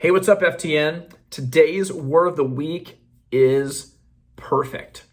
Hey, what's up, FTN? Today's word of the week is perfect.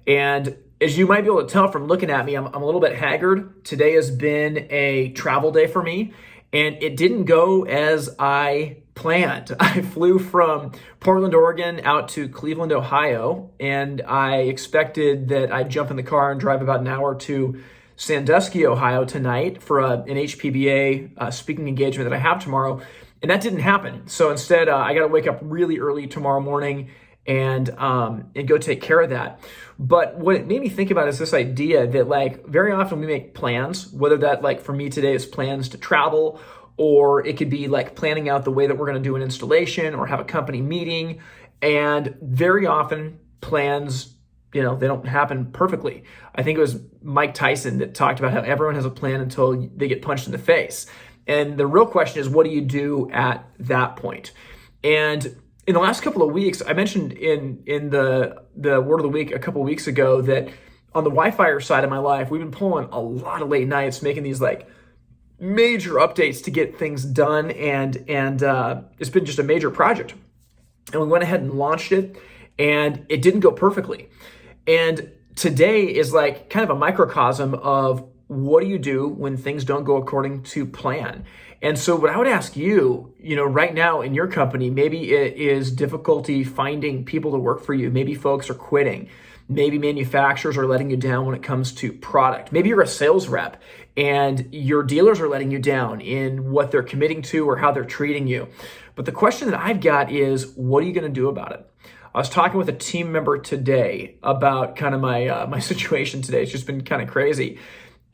And as you might be able to tell from looking at me, I'm a little bit haggard. Today has been a travel day for me, and it didn't go as I planned. I flew from Portland, Oregon out to Cleveland, Ohio, and I expected that I'd jump in the car and drive about an hour to Sandusky, Ohio tonight for an HPBA speaking engagement that I have tomorrow. And that didn't happen. So instead, I got to wake up really early tomorrow morning and go take care of that. But what it made me think about is this idea that like very often we make plans, whether that like for me today is plans to travel, or it could be like planning out the way that we're going to do an installation or have a company meeting. And very often plans, they don't happen perfectly. I think it was Mike Tyson that talked about how everyone has a plan until they get punched in the face. And the real question is, what do you do at that point? And in the last couple of weeks, I mentioned in the word of the week a couple of weeks ago that on the Wi-Fi side of my life, we've been pulling a lot of late nights, making these like major updates to get things done. And it's been just a major project. And we went ahead and launched it, and it didn't go perfectly. And today is like kind of a microcosm of what do you do when things don't go according to plan? And so what I would ask you, right now in your company, maybe it is difficulty finding people to work for you. Maybe folks are quitting. Maybe manufacturers are letting you down when it comes to product. Maybe you're a sales rep and your dealers are letting you down in what they're committing to or how they're treating you. But the question that I've got is, what are you going to do about it? I was talking with a team member today about kind of my situation today. It's just been kind of crazy.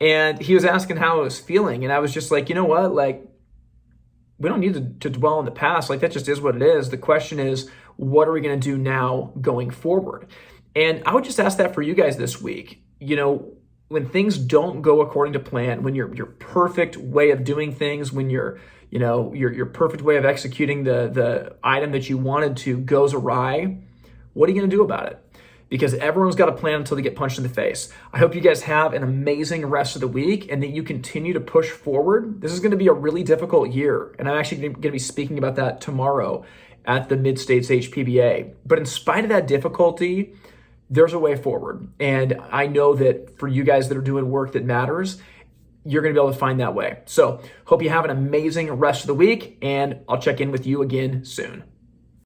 And he was asking how I was feeling. And I was just like, you know what? Like, we don't need to dwell on the past. Like, that just is what it is. The question is, what are we going to do now going forward? And I would just ask that for you guys this week. When things don't go according to plan, when your perfect way of doing things, when your perfect way of executing the item that you wanted to goes awry, what are you going to do about it? Because everyone's got a plan until they get punched in the face. I hope you guys have an amazing rest of the week and that you continue to push forward. This is going to be a really difficult year, and I'm actually going to be speaking about that tomorrow at the Mid-States HPBA. But in spite of that difficulty, there's a way forward. And I know that for you guys that are doing work that matters, you're going to be able to find that way. So hope you have an amazing rest of the week, and I'll check in with you again soon.